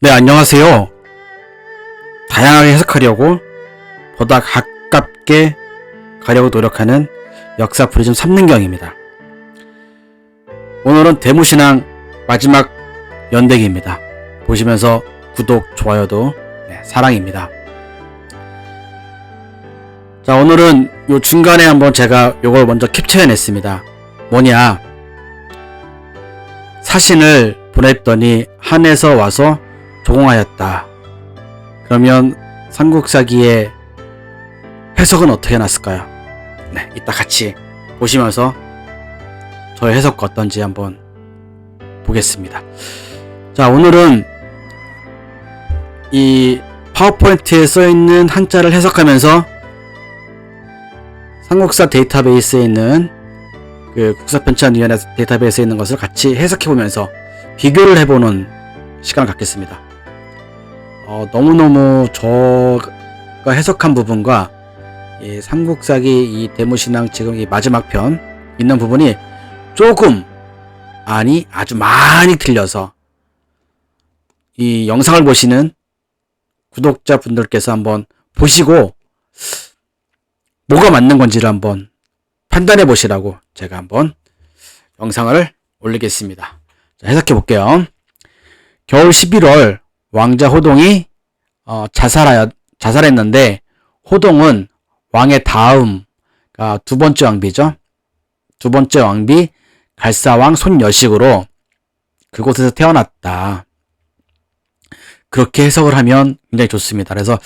네, 안녕하세요. 다양하게 해석하려고 보다 가깝게 가려고 노력하는 역사 프리즘 3능경입니다. 오늘은 대무신앙 마지막 연대기입니다. 보시면서 구독, 좋아요도 사랑입니다. 자, 오늘은 요 중간에 한번 제가 요걸 먼저 캡처해냈습니다. 뭐냐, 사신을 보냈더니 한에서 와서 조공하였다. 그러면 삼국사기의 해석은 어떻게 났을까요? 네, 이따 같이 보시면서 저의 해석과 어떤지 한번 보겠습니다. 자, 오늘은 이 파워포인트에 써있는 한자를 해석하면서 삼국사 데이터베이스에 있는 그 국사편찬위원회 데이터베이스에 있는 것을 같이 해석해보면서 비교를 해보는 시간을 갖겠습니다. 너무너무 저가 해석한 부분과 이 삼국사기 이 대무신앙 지금 이 마지막 편 있는 부분이 조금 아니 아주 많이 틀려서 이 영상을 보시는 구독자분들께서 한번 보시고 뭐가 맞는 건지를 한번 판단해 보시라고 제가 한번 영상을 올리겠습니다. 자, 해석해 볼게요. 겨울 11월 왕자 호동이 자살했는데, 호동은 왕의 다음, 그러니까 두 번째 왕비죠. 두 번째 왕비 갈사왕 손여식으로 그곳에서 태어났다. 그렇게 해석을 하면 굉장히 좋습니다. 그래서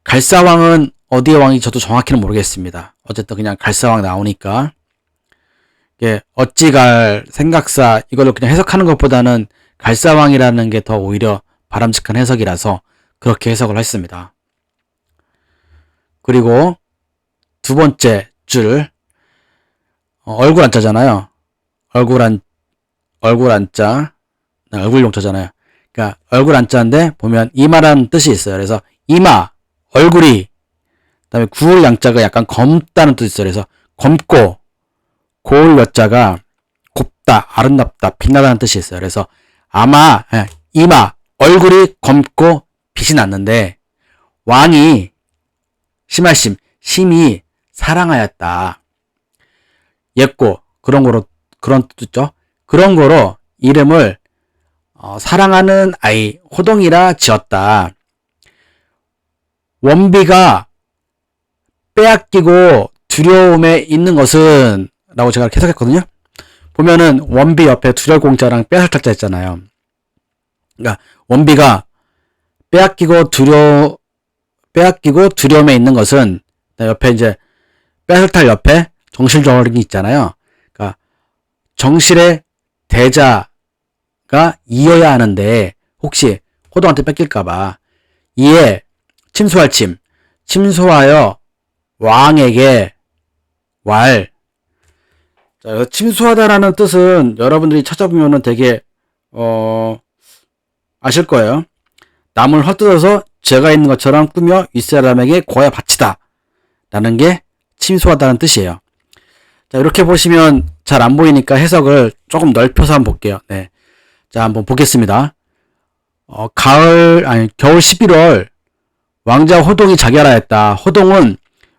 갈사왕은 어디의 왕인지 저도 정확히는 모르겠습니다. 어쨌든 그냥 갈사왕 나오니까 이게 어찌갈 생각사 이걸로 그냥 해석하는 것보다는 갈사왕이라는 게 더 오히려 바람직한 해석이라서 그렇게 해석을 했습니다. 그리고 두 번째 줄 얼굴 한자잖아요. 얼굴 한자 얼굴 용자잖아요. 그러니까 얼굴 한자인데 보면 이마라는 뜻이 있어요. 그래서 이마 얼굴이, 그다음에 구울 양자가 약간 검다는 뜻이 있어요. 그래서 검고, 고울 여자가 곱다, 아름답다, 빛나다는 뜻이 있어요. 그래서 아마 이마 얼굴이 검고 빛이 났는데 왕이 심할심 심히 사랑하였다. 예고 그런 뜻 있죠. 그런 거로 이름을 사랑하는 아이 호동이라 지었다. 원비가 빼앗기고 두려움에 있는 것은 라고 제가 이렇게 해석했거든요. 보면은 원비 옆에 두려공자랑 빼앗을자 있잖아요. 그러니까 원비가 빼앗기고 두려움에 있는 것은 옆에 이제 빼앗을 옆에 정실정월이 있잖아요. 그러니까 정실의 대자가 이어야 하는데 혹시 호동한테 뺏길까봐 이에 침소할 침소하여 왕에게 왈. 자, 침소하다라는 뜻은 여러분들이 찾아보면은 되게 아실 거예요. 남을 헛뜯어서 죄가 있는 것처럼 꾸며 윗사람에게 고야 바치다 라는 게 침소하다는 뜻이에요. 자, 이렇게 보시면 잘 안 보이니까 해석을 조금 넓혀서 한번 볼게요. 네. 자, 한번 보겠습니다. 겨울 11월 왕자 호동이 자결하였다. 호동은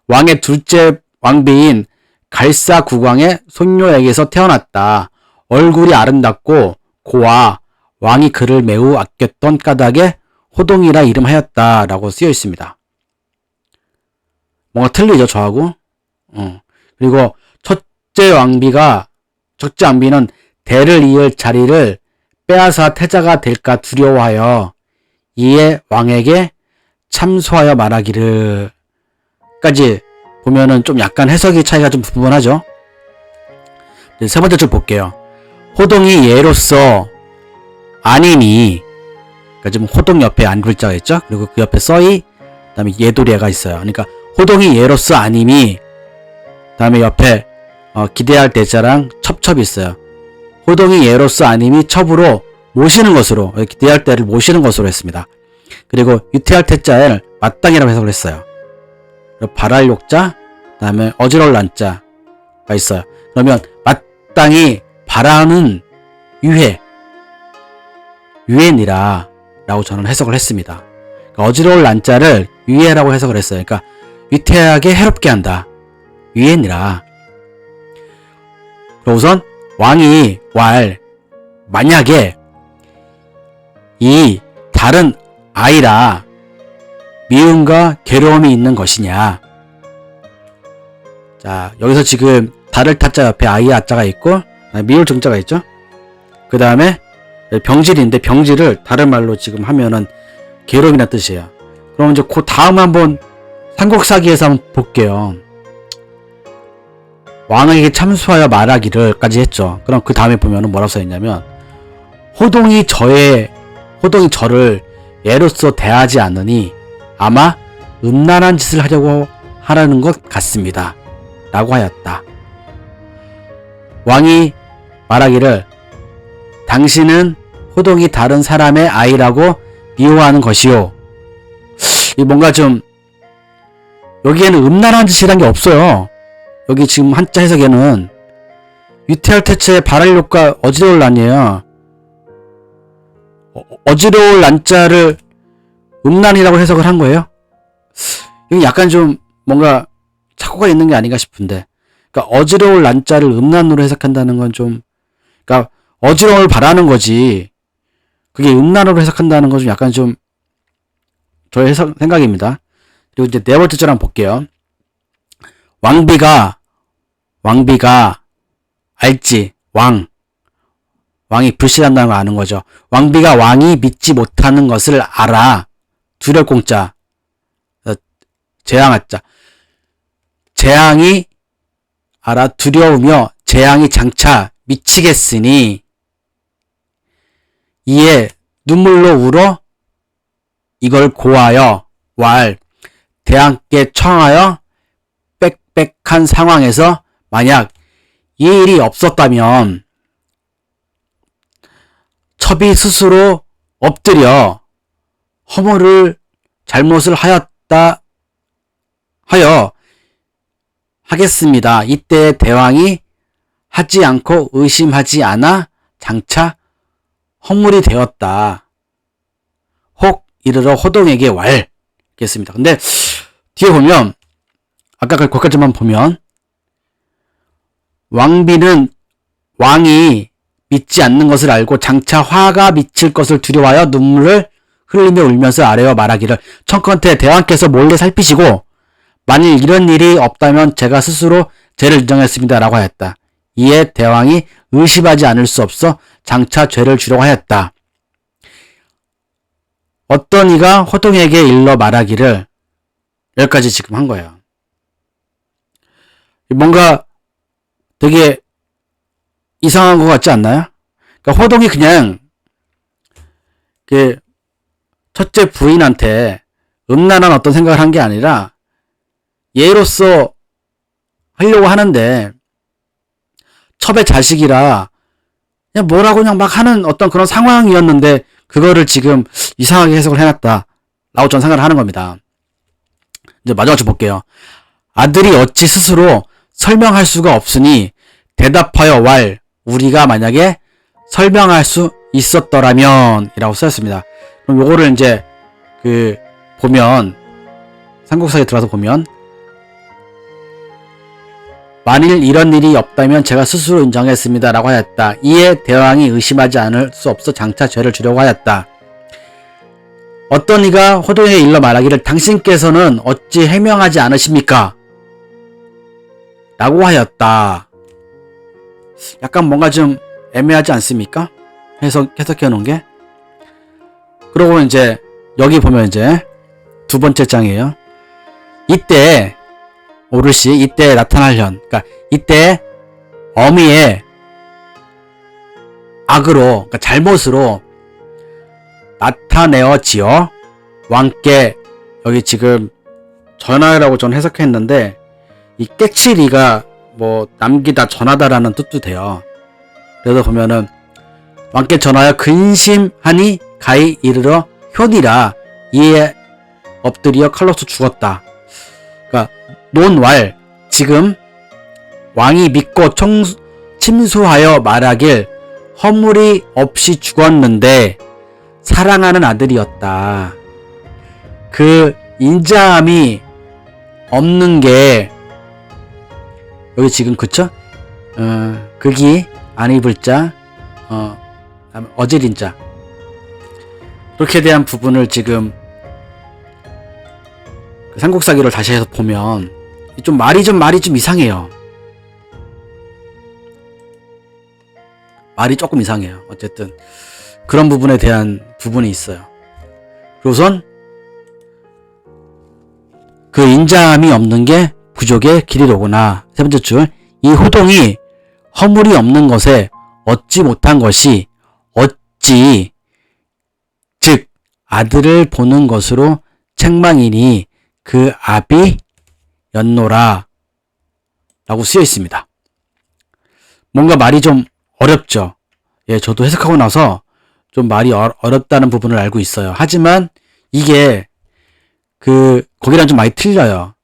왕의 둘째 왕비인 갈사국왕의 손녀에게서 태어났다. 얼굴이 아름답고 고와 왕이 그를 매우 아꼈던 까닭에 호동이라 이름하였다 라고 쓰여 있습니다. 뭔가 틀리죠, 저하고? 그리고 첫째 왕비는 대를 이을 자리를 빼앗아 태자가 될까 두려워하여 이에 왕에게 참소하여 말하기를 까지 보면은 좀 약간 해석의 차이가 좀 분분하죠. 세 번째 줄 볼게요. 호동이 예로서 아니니, 그러니까 지금 호동 옆에 안 글자가 있죠. 그리고 그 옆에 써이, 그 다음에 예도리가 있어요. 그러니까 호동이 예로서 아님이, 그 다음에 옆에 기대할 대자랑 첩첩이 있어요. 호동이 예로서 아님이 첩으로 모시는 것으로, 기대할 때를 모시는 것으로 했습니다. 그리고 유태할 태자를 마땅이라고 해석을 했어요. 발할 욕자, 그 다음에 어지러울 난자가 있어요. 그러면 마땅히 바라는 유해니라 라고 저는 해석을 했습니다. 그러니까 어지러울 난자를 위해라고 해석을 했어요. 그러니까 위태하게 해롭게 한다. 위해니라. 우선 왕이 만약에 이 다른 아이라 미움과 괴로움이 있는 것이냐. 자, 여기서 지금 달을 타자 옆에 아이의 아자가 있고 미울 정자가 있죠. 그 다음에 병질인데 병질을 다른 말로 지금 하면은 괴로움이란 뜻이에요. 그럼 이제 그 다음 한번 삼국사기에서 한번 볼게요. 왕에게 참수하여 말하기를까지 했죠. 그럼 그 다음에 보면은 뭐라고 써있냐면 호동이 저를 애로써 대하지 않으니 아마 음란한 짓을 하라는 것 같습니다. 라고 하였다. 왕이 말하기를 당신은 호동이 다른 사람의 아이라고 미워하는 것이요. 이 뭔가 좀 여기에는 음란한 짓이란 게 없어요. 여기 지금 한자 해석에는 위태할 태체의 발할 효과 어지러울 난이에요. 어지러울 난자를 음란이라고 해석을 한 거예요. 이게 약간 좀 뭔가 착오가 있는 게 아닌가 싶은데, 그러니까 어지러울 난자를 음란으로 해석한다는 건 좀, 그러니까 어지러움을 바라는 거지. 그게 음란으로 해석한다는 건 좀 약간 좀 저의 생각입니다. 그리고 이제 네 번째 절 한번 볼게요. 왕비가 알지. 왕이 불신한다는 거 아는 거죠. 왕비가 왕이 믿지 못하는 것을 알아. 두려공자. 재앙하자. 재앙이 알아 두려우며 재앙이 장차 미치겠으니 이에 눈물로 울어 이걸 고하여 대왕께 청하여 빽빽한 상황에서 만약 이 일이 없었다면 첩이 스스로 엎드려 허물을 잘못을 하겠습니다. 이때 대왕이 하지 않고 의심하지 않아 장차 허물이 되었다. 혹 이르러 호동에게 겠습니다. 근데 뒤에 보면 아까 거기까지만 보면 왕이 믿지 않는 것을 알고 장차 화가 미칠 것을 두려워하여 눈물을 흘리며 울면서 아래와 말하기를 청컨대 대왕께서 몰래 살피시고 만일 이런 일이 없다면 제가 스스로 죄를 인정했습니다. 라고 하였다. 이에 대왕이 의심하지 않을 수 없어 장차 죄를 주려고 하였다. 어떤 이가 호동에게 일러 말하기를 여기까지 지금 한 거예요. 뭔가 되게 이상한 것 같지 않나요? 그러니까 호동이 그냥 그 첫째 부인한테 음란한 어떤 생각을 한 게 아니라 예로서 하려고 하는데 첩의 자식이라 그냥 뭐라고 그냥 막 하는 어떤 그런 상황이었는데 그거를 지금 이상하게 해석을 해놨다 라고 저는 생각을 하는 겁니다. 이제 마지막 줄 볼게요. 아들이 어찌 스스로 설명할 수가 없으니 대답하여 우리가 만약에 설명할 수 있었더라면 이라고 쓰였습니다. 그럼 요거를 이제 보면 삼국사에 들어가서 보면 만일 이런 일이 없다면 제가 스스로 인정했습니다. 라고 하였다. 이에 대왕이 의심하지 않을 수 없어 장차 죄를 주려고 하였다. 어떤 이가 호동에게 일러 말하기를 당신께서는 어찌 해명하지 않으십니까? 라고 하였다. 약간 뭔가 좀 애매하지 않습니까? 해석해 놓은 게. 그러고 이제 여기 보면 이제 두 번째 장이에요. 이때 오르시 이때 나타날 현. 그러니까 이때 어미의 악으로 그러니까 잘못으로 나타내어지어 왕께 여기 지금 전하라고 전 해석했는데 이 깨치리가 뭐 남기다 전하다라는 뜻도 돼요. 그래서 보면은 왕께 전하여 근심하니 가히 이르러 효니라 이에 엎드려 칼로서 죽었다. 그러니까 논왈 지금 왕이 믿고 침수하여 말하길 허물이 없이 죽었는데 사랑하는 아들이었다. 그 인자함이 없는 게 여기 지금 그쵸? 극이 안 입을 자, 어질인 자, 그렇게 대한 부분을 지금 삼국사기를 다시 해서 보면 좀 말이 좀 이상해요. 말이 조금 이상해요. 어쨌든 그런 부분에 대한 부분이 있어요. 우선 그 인자함이 없는 게 부족의 길이로구나. 세 번째 줄, 이 호동이 허물이 없는 것에 얻지 못한 것이 어찌 즉 아들을 보는 것으로 책망이니 그 압이 였노라 라고 쓰여 있습니다. 뭔가 말이 좀 어렵죠. 예, 저도 해석하고 나서 좀 말이 어렵다는 부분을 알고 있어요. 하지만 이게 거기랑 좀 많이 틀려요.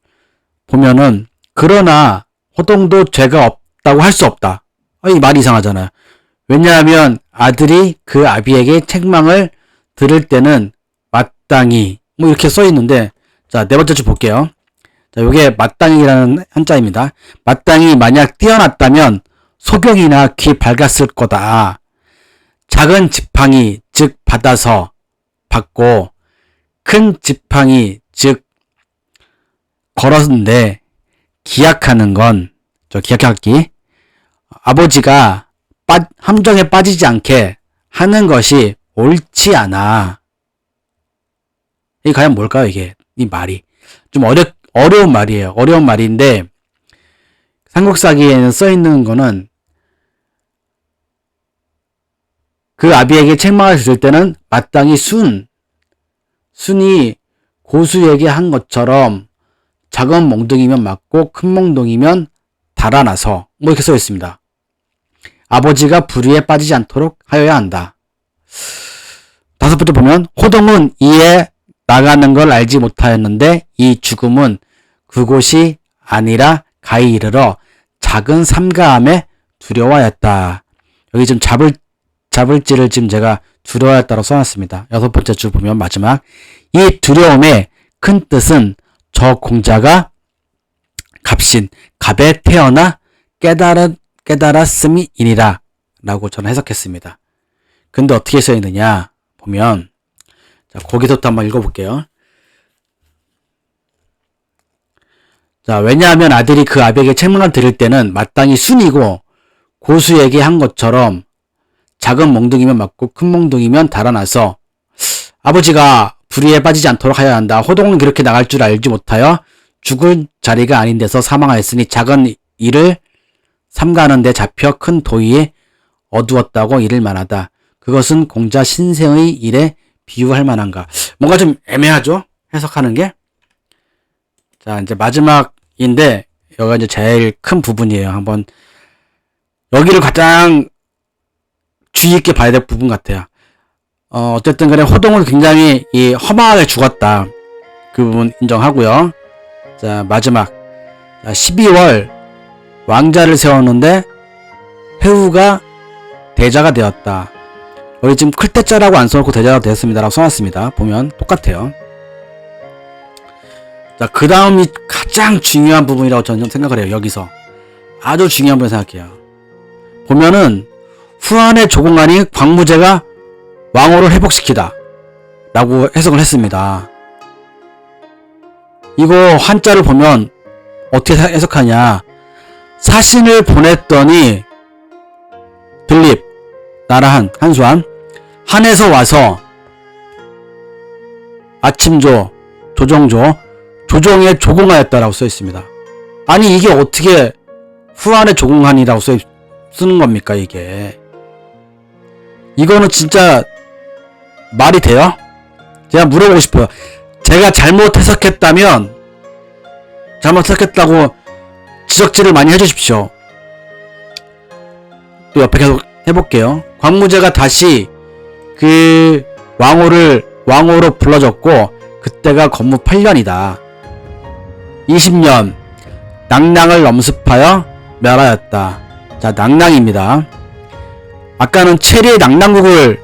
보면은 그러나 호동도 죄가 없다고 할 수 없다. 이 말이 이상하잖아요. 왜냐하면 아들이 그 아비에게 책망을 들을 때는 마땅히 뭐 이렇게 써 있는데, 자, 네 번째 줄 볼게요. 자, 요게 마땅히라는 한자입니다. 마땅히 만약 뛰어났다면 소경이나 귀 밝았을 거다. 작은 지팡이 즉 받아서 받고 큰 지팡이 즉 걸었는데 기약하는 건 기약하기 아버지가 함정에 빠지지 않게 하는 것이 옳지 않아. 이게 과연 뭘까요? 이게 이 말이 좀 어려운 말이에요. 어려운 말인데 삼국사기에는 써 있는 거는 그 아비에게 책망을 들을 때는 마땅히 순이 고수에게 한 것처럼 작은 몽둥이면 맞고 큰 몽둥이면 달아나서 뭐 이렇게 써 있습니다. 아버지가 불의에 빠지지 않도록 하여야 한다. 다섯 번째 보면 호동은 이에 나가는 걸 알지 못하였는데 이 죽음은 그곳이 아니라 가히 이르러 작은 삼가함에 두려워하였다. 여기 좀 잡을지를 지금 제가 두려워하였다고 써놨습니다. 여섯 번째 줄 보면 마지막 이 두려움의 큰 뜻은 저 공자가 갑에 태어나 깨달았음이니라 라고 저는 해석했습니다. 근데 어떻게 써 있느냐 보면, 자, 거기서부터 한번 읽어볼게요. 자, 왜냐하면 아들이 그 아비에게 책망을 들을 때는 마땅히 순이고 고수에게 한 것처럼 작은 몽둥이면 맞고 큰 몽둥이면 달아나서 아버지가 불의에 빠지지 않도록 하여야 한다. 호동은 그렇게 나갈 줄 알지 못하여 죽을 자리가 아닌 데서 사망하였으니 작은 일을 삼가하는 데 잡혀 큰 도의에 어두웠다고 이를 만하다. 그것은 공자 신생의 일에 비유할 만한가. 뭔가 좀 애매하죠? 해석하는 게. 자, 이제 마지막인데 여기가 이제 제일 큰 부분이에요. 한번 여기를 가장 주의 있게 봐야 될 부분 같아요. 어쨌든 간에 호동은 굉장히 험하게 죽었다. 그 부분 인정하고요. 자, 마지막. 자, 12월 왕자를 세웠는데 해후가 대자가 되었다. 여기 지금 클때자라고 안 써놓고 대자가 되었습니다 라고 써놨습니다. 보면 똑같아요. 자, 그 다음이 가장 중요한 부분이라고 저는 생각을 해요. 여기서 아주 중요한 부분 생각해요. 보면은 후한의 조공안이 광무제가 왕호를 회복시키다 라고 해석을 했습니다. 이거 한자를 보면 어떻게 해석하냐. 사신을 보냈더니 들립 나라한 한수한 한에서 와서 아침조 조정조 조정에 조공하였다라고 써 있습니다. 아니 이게 어떻게 후한의 조공한이라고 쓰는 겁니까 이게. 이거는 진짜 말이 돼요? 제가 물어보고 싶어요. 제가 잘못 해석했다면 잘못 해석했다고 지적질을 많이 해주십시오. 또 옆에 계속 해볼게요. 광무제가 다시 그 왕호로 불러줬고 그때가 건무 8년이다. 20년 낭랑을 엄습하여 멸하였다. 자, 낭랑입니다. 아까는 체리의 낭랑국을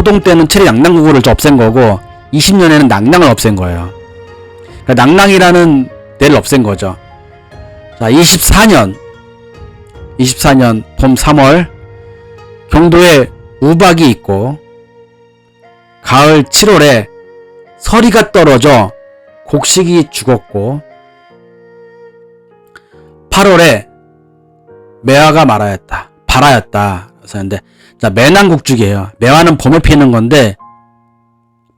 고동 때는 체리 낙랑구구를 없앤 거고 20년에는 낙랑을 없앤 거예요. 그러니까 낙랑이라는 데를 없앤 거죠. 자, 24년 봄 3월 경도에 우박이 있고 가을 7월에 서리가 떨어져 곡식이 죽었고 8월에 매화가 발하였다. 그래서 근데 자, 매난국죽이에요. 매화는 봄에 피는 건데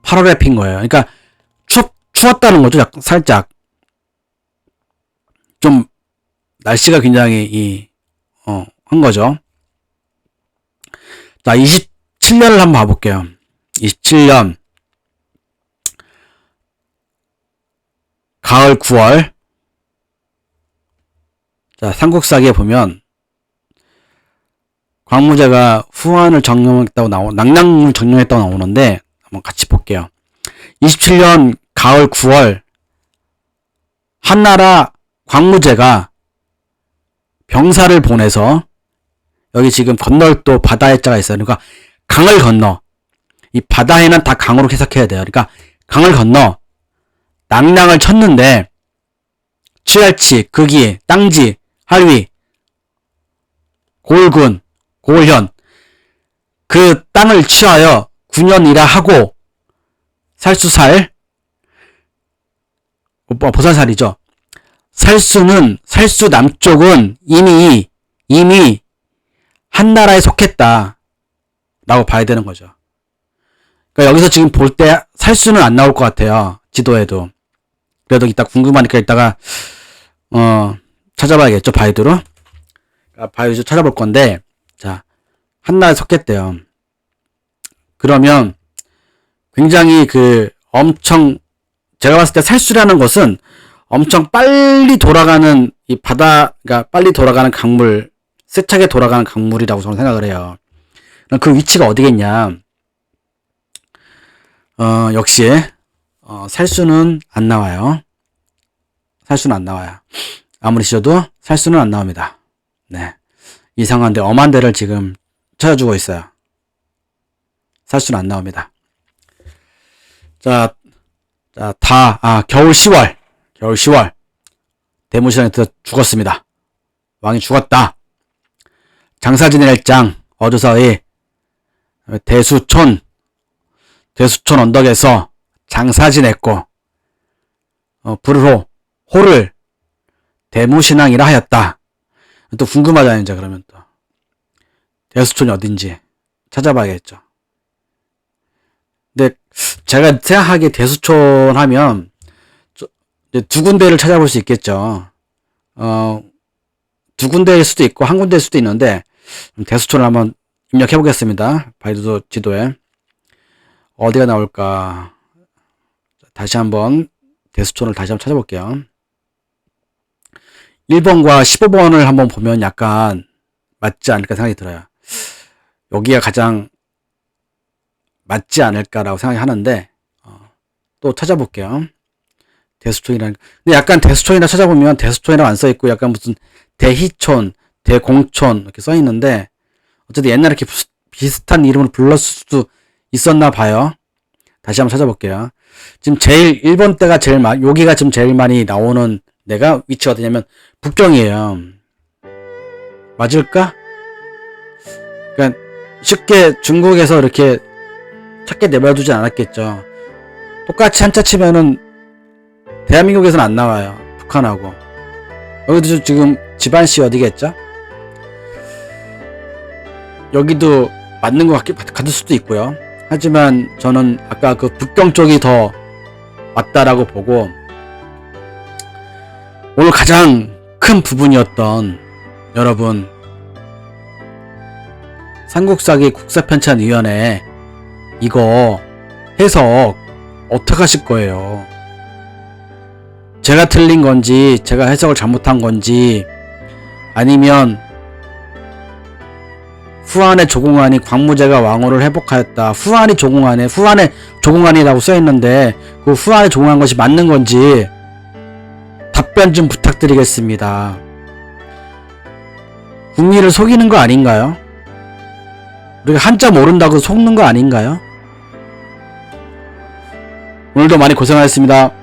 8월에 핀 거예요. 그러니까 추웠다는 거죠. 살짝 좀 날씨가 굉장히 한 거죠. 자, 27년을 한번 봐볼게요. 27년 가을 9월. 자, 삼국사기에 보면 광무제가 후한을 정령했다고 낙랑을 정령했다고 나오는데 한번 같이 볼게요. 27년 가을 9월 한나라 광무제가 병사를 보내서 여기 지금 건널 또 바다의 자가 있어요. 그러니까 강을 건너, 이 바다에는 다 강으로 해석해야 돼요. 그러니까 강을 건너 낙랑을 쳤는데 취할치, 극이, 땅지, 할위, 고을군, 고을현 그 땅을 취하여 9년이라 하고 살수살 보살살이죠. 살수 남쪽은 이미 한나라에 속했다 라고 봐야 되는 거죠. 그러니까 여기서 지금 볼 때 살수는 안 나올 것 같아요. 지도에도. 그래도 이따 궁금하니까 이따가 찾아봐야겠죠. 바이두로. 바이두 찾아볼 건데, 자, 한나라에 속했대요. 그러면 굉장히 엄청 제가 봤을 때 살수라는 것은 엄청 빨리 돌아가는 이 바다가 빨리 돌아가는 강물, 세차게 돌아가는 강물이라고 저는 생각을 해요. 그 위치가 어디겠냐? 역시 살수는 안 나와요. 살수는 안 나와요. 아무리 씌워도 살수는 안 나옵니다. 네, 이상한데 엄한 데를 지금 찾아주고 있어요. 살수는 안 나옵니다. 자, 겨울 10월 대무시장에서 죽었습니다. 왕이 죽었다. 장사 지낼 장 어조사의 대수촌 언덕에서 장사 지냈고 호를 대무신앙이라 하였다. 또 궁금하잖아요. 이제 그러면 또 대수촌이 어딘지 찾아봐야겠죠. 근데 제가 생각하기에 대수촌 하면 두 군데를 찾아볼 수 있겠죠. 두 군데일 수도 있고 한 군데일 수도 있는데 대수촌을 한번 입력해 보겠습니다. 바이두 지도에 어디가 나올까? 다시 한번 대수촌을 다시 한번 찾아볼게요. 1번과 15번을 한번 보면 약간 맞지 않을까 생각이 들어요. 여기가 가장 맞지 않을까라고 생각이 하는데 또 찾아볼게요. 대수촌이라는 근데 약간 대수촌이라 찾아보면 대수촌이라고 안 써있고 약간 무슨 대희촌, 대공촌 이렇게 써있는데 어쨌든 옛날에 이렇게 비슷한 이름으로 불렀을 수도 있었나 봐요. 다시 한번 찾아볼게요. 지금 제일 1번 때가 여기가 지금 제일 많이 나오는 데가 위치가 어디냐면 북경이에요. 맞을까? 그러니까 쉽게 중국에서 이렇게 찾게 내버려두지 않았겠죠. 똑같이 한자 치면은 대한민국에서는 안 나와요. 북한하고. 여기도 지금 집안시 어디겠죠? 여기도 맞는 것 같을 수도 있고요. 하지만 저는 아까 그 북경 쪽이 더 맞다라고 보고 오늘 가장 큰 부분이었던 여러분 삼국사기 국사편찬위원회 이거 해석 어떻게 하실 거예요? 제가 틀린 건지 제가 해석을 잘못한 건지 아니면 후한의 조공안이 광무제가 왕호를 회복하였다. 후한의 조공안이라고 써있는데 그 후한의 조공한 것이 맞는 건지 답변 좀 부탁드리겠습니다. 국민을 속이는 거 아닌가요? 우리가 한자 모른다고 속는 거 아닌가요? 오늘도 많이 고생하셨습니다.